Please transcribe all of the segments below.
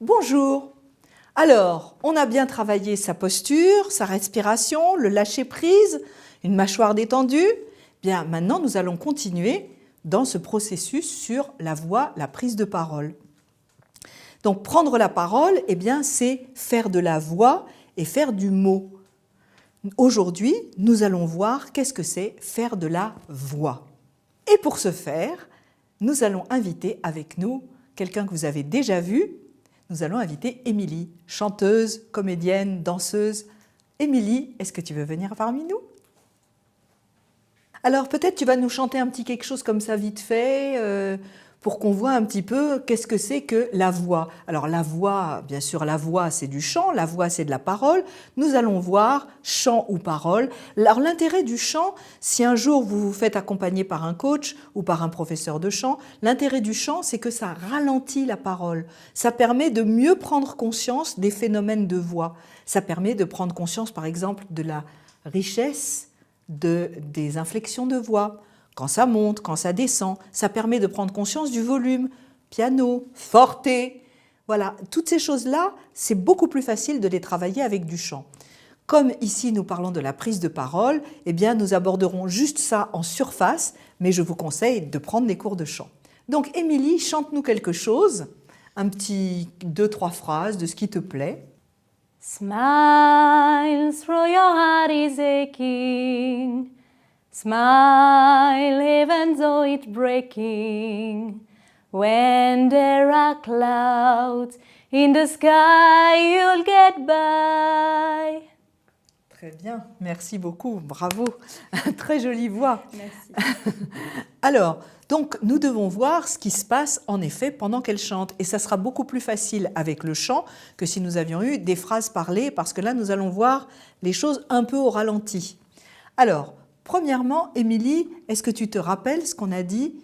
Bonjour. Alors, on a bien travaillé sa posture, sa respiration, le lâcher-prise, une mâchoire détendue. Bien, maintenant, nous allons continuer dans ce processus sur la voix, la prise de parole. Donc, prendre la parole, eh bien, c'est faire de la voix et faire du mot. Aujourd'hui, nous allons voir qu'est-ce que c'est faire de la voix. Et pour ce faire, nous allons inviter avec nous quelqu'un que vous avez déjà vu. Nous allons inviter Émilie, chanteuse, comédienne, danseuse. Émilie, est-ce que tu veux venir parmi nous? Alors peut-être tu vas nous chanter un petit quelque chose comme ça vite fait, pour qu'on voit un petit peu qu'est-ce que c'est que la voix. Alors la voix, bien sûr la voix c'est du chant, la voix c'est de la parole. Nous allons voir chant ou parole. Alors l'intérêt du chant, si un jour vous vous faites accompagner par un coach ou par un professeur de chant, l'intérêt du chant c'est que ça ralentit la parole. Ça permet de mieux prendre conscience des phénomènes de voix. Ça permet de prendre conscience par exemple de la richesse des inflexions de voix, quand ça monte, quand ça descend, ça permet de prendre conscience du volume, piano, forte, voilà, toutes ces choses-là, c'est beaucoup plus facile de les travailler avec du chant. Comme ici nous parlons de la prise de parole, eh bien nous aborderons juste ça en surface, mais je vous conseille de prendre des cours de chant. Donc Émilie, chante-nous quelque chose, un petit 2-3 phrases de ce qui te plaît. Smile, through your heart is aching. Smile, even though it's breaking. When there are clouds in the sky, you'll get by. Très bien, merci beaucoup, bravo, très jolie voix. Merci. Alors, donc nous devons voir ce qui se passe en effet pendant qu'elle chante et ça sera beaucoup plus facile avec le chant que si nous avions eu des phrases parlées parce que là nous allons voir les choses un peu au ralenti. Alors, premièrement, Émilie, est-ce que tu te rappelles ce qu'on a dit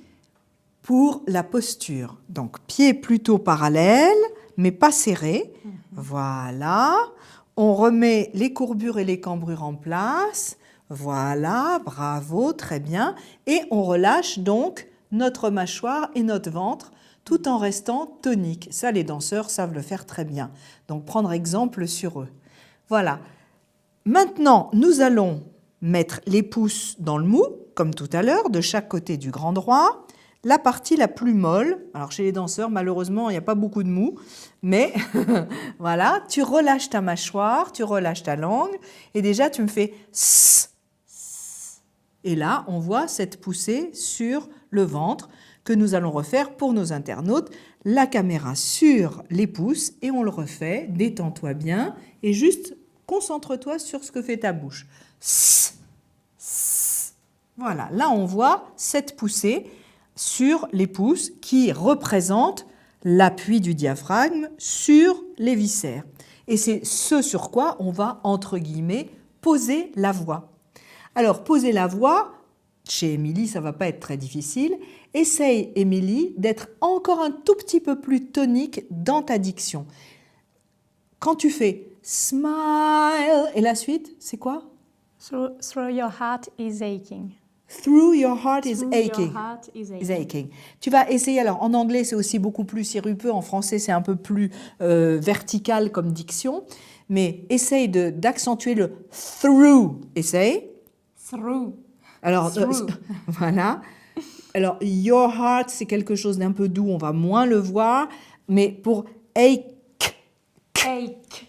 pour la posture? Donc, pieds plutôt parallèles mais pas serrés, voilà. On remet les courbures et les cambrures en place. Voilà, bravo, très bien. Et on relâche donc notre mâchoire et notre ventre tout en restant tonique. Ça, les danseurs savent le faire très bien. Donc, prendre exemple sur eux. Voilà. Maintenant, nous allons mettre les pouces dans le mou, comme tout à l'heure, de chaque côté du grand droit. La partie la plus molle, alors chez les danseurs, malheureusement, il n'y a pas beaucoup de mou, mais voilà, tu relâches ta mâchoire, tu relâches ta langue, et déjà tu me fais s. Et là, on voit cette poussée sur le ventre que nous allons refaire pour nos internautes. La caméra sur les pouces, et on le refait, détends-toi bien, et juste concentre-toi sur ce que fait ta bouche. S, s. Voilà, là on voit cette poussée sur les pouces qui représentent l'appui du diaphragme sur les viscères. Et c'est ce sur quoi on va, entre guillemets, poser la voix. Alors, poser la voix, chez Émilie, ça ne va pas être très difficile. Essaye, Émilie, d'être encore un tout petit peu plus tonique dans ta diction. Quand tu fais « smile » et la suite, c'est quoi? Through your heart is aching. Through your heart is aching. Your heart is Is aching. Tu vas essayer, alors en anglais c'est aussi beaucoup plus sirupeux, en français c'est un peu plus vertical comme diction, mais essaye d'accentuer le through. Essaye. Through. Alors, voilà. Alors, your heart c'est quelque chose d'un peu doux, on va moins le voir, mais pour ache. Ache.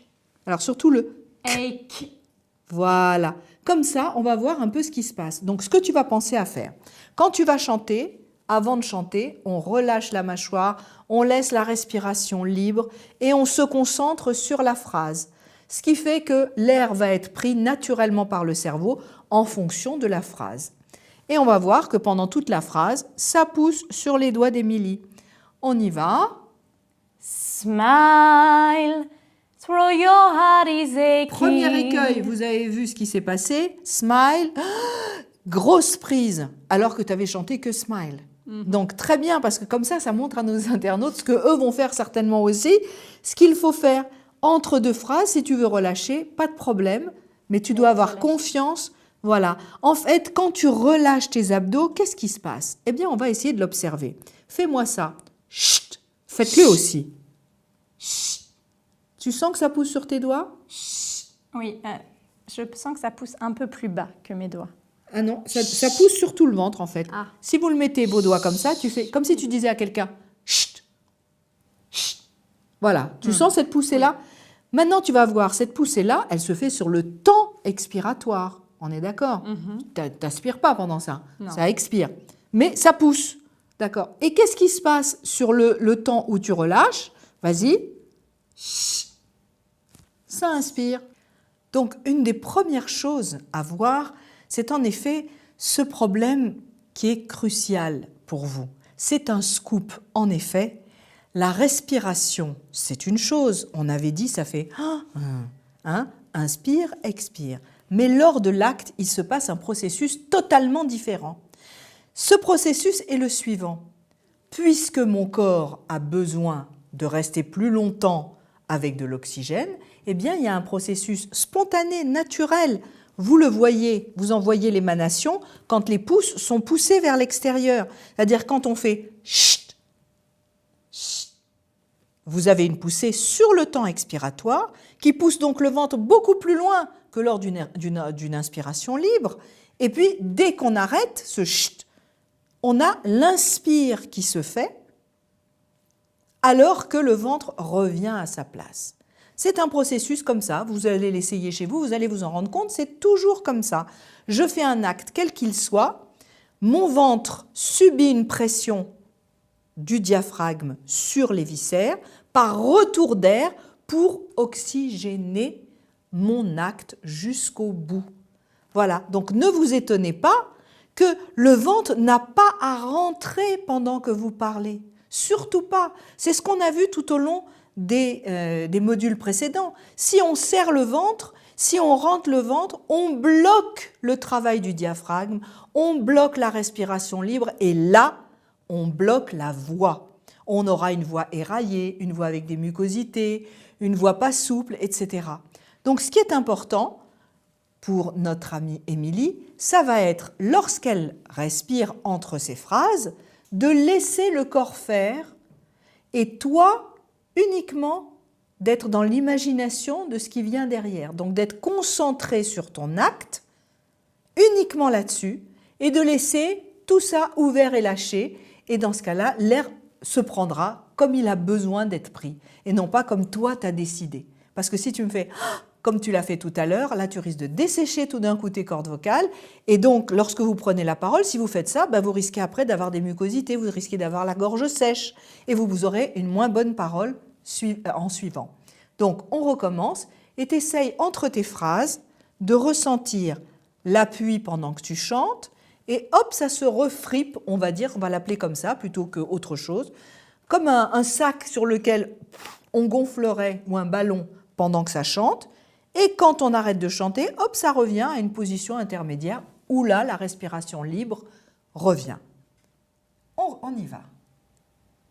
Alors surtout le Ache. voilà. Comme ça, on va voir un peu ce qui se passe. Donc, ce que tu vas penser à faire. Quand tu vas chanter, avant de chanter, on relâche la mâchoire, on laisse la respiration libre et on se concentre sur la phrase. Ce qui fait que l'air va être pris naturellement par le cerveau en fonction de la phrase. Et on va voir que pendant toute la phrase, ça pousse sur les doigts d'Émilie. On y va. Smile. Through your heart is aching. Premier écueil, vous avez vu ce qui s'est passé. Smile, grosse prise, alors que tu avais chanté que smile. Donc très bien, parce que comme ça montre à nos internautes ce qu'eux vont faire certainement aussi. Ce qu'il faut faire entre deux phrases, si tu veux relâcher, pas de problème, mais tu dois avoir confiance. Voilà. En fait, quand tu relâches tes abdos, qu'est-ce qui se passe? Eh bien, on va essayer de l'observer. Fais-moi ça. Chut. Faites-le aussi. Chut. Tu sens que ça pousse sur tes doigts? Oui, je sens que ça pousse un peu plus bas que mes doigts. Ah non, ça pousse sur tout le ventre en fait. Ah. Si vous le mettez vos doigts comme ça, tu fais comme si tu disais à quelqu'un chut, chut. Voilà, tu sens cette poussée-là? Maintenant, tu vas voir, cette poussée-là, elle se fait sur le temps expiratoire. On est d'accord? Tu n'aspires pas pendant ça, Non. ça expire. Mais ça pousse, d'accord? Et qu'est-ce qui se passe sur le temps où tu relâches? Vas-y. Ça inspire. Donc, une des premières choses à voir, c'est en effet ce problème qui est crucial pour vous. C'est un scoop, en effet. La respiration, c'est une chose. On avait dit, ça fait inspire, expire. Mais lors de l'acte, il se passe un processus totalement différent. Ce processus est le suivant. Puisque mon corps a besoin de rester plus longtemps avec de l'oxygène, eh bien, il y a un processus spontané, naturel. Vous le voyez, vous en voyez l'émanation quand les pouces sont poussés vers l'extérieur. C'est-à-dire quand on fait chut, chut, vous avez une poussée sur le temps expiratoire qui pousse donc le ventre beaucoup plus loin que lors d'une inspiration libre. Et puis, dès qu'on arrête ce chut, on a l'inspire qui se fait alors que le ventre revient à sa place. C'est un processus comme ça, vous allez l'essayer chez vous, vous allez vous en rendre compte, c'est toujours comme ça. Je fais un acte quel qu'il soit, mon ventre subit une pression du diaphragme sur les viscères par retour d'air pour oxygéner mon acte jusqu'au bout. Voilà, donc ne vous étonnez pas que le ventre n'a pas à rentrer pendant que vous parlez. Surtout pas. C'est ce qu'on a vu tout au long des modules précédents. Si on serre le ventre, si on rentre le ventre, on bloque le travail du diaphragme, on bloque la respiration libre et là, on bloque la voix. On aura une voix éraillée, une voix avec des mucosités, une voix pas souple, etc. Donc ce qui est important pour notre amie Émilie, ça va être, lorsqu'elle respire entre ces phrases, de laisser le corps faire et toi, uniquement d'être dans l'imagination de ce qui vient derrière. Donc d'être concentré sur ton acte, uniquement là-dessus, et de laisser tout ça ouvert et lâché. Et dans ce cas-là, l'air se prendra comme il a besoin d'être pris, et non pas comme toi t'as décidé. Parce que si tu me fais comme tu l'as fait tout à l'heure, là tu risques de dessécher tout d'un coup tes cordes vocales, et donc lorsque vous prenez la parole, si vous faites ça, vous risquez après d'avoir des mucosités, vous risquez d'avoir la gorge sèche, et vous aurez une moins bonne parole en suivant. Donc on recommence, et t'essayes entre tes phrases de ressentir l'appui pendant que tu chantes, et hop, ça se refripe, on va dire, on va l'appeler comme ça plutôt qu'autre chose, comme un sac sur lequel on gonflerait, ou un ballon pendant que ça chante, et quand on arrête de chanter, hop, ça revient à une position intermédiaire où là, la respiration libre revient. On y va.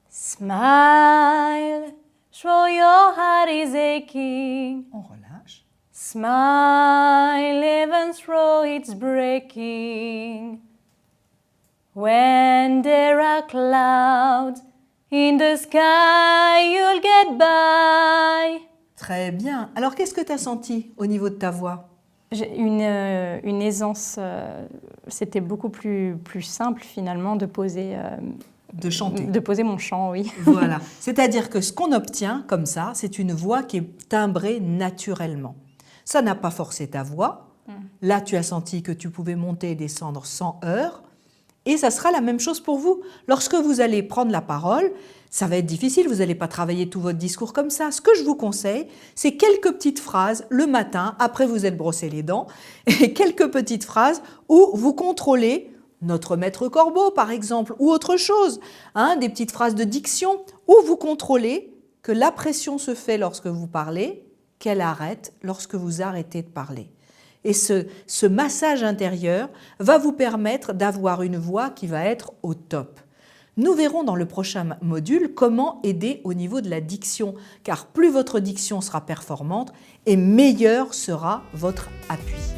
Smile, show your heart is aching. On relâche. Smile, even though it's breaking. When there are clouds in the sky, you'll get by. Très bien. Alors, qu'est-ce que tu as senti au niveau de ta voix? J'ai une aisance, c'était beaucoup plus simple finalement de poser, de chanter. De poser mon chant, oui. Voilà. C'est-à-dire que ce qu'on obtient comme ça, c'est une voix qui est timbrée naturellement. Ça n'a pas forcé ta voix. Là, tu as senti que tu pouvais monter et descendre sans heurts. Et ça sera la même chose pour vous. Lorsque vous allez prendre la parole, ça va être difficile, vous n'allez pas travailler tout votre discours comme ça. Ce que je vous conseille, c'est quelques petites phrases le matin, après vous êtes brossé les dents, et quelques petites phrases où vous contrôlez notre maître corbeau, par exemple, ou autre chose, des petites phrases de diction, où vous contrôlez que la pression se fait lorsque vous parlez, qu'elle arrête lorsque vous arrêtez de parler. Et ce massage intérieur va vous permettre d'avoir une voix qui va être au top. Nous verrons dans le prochain module comment aider au niveau de la diction, car plus votre diction sera performante et meilleur sera votre appui.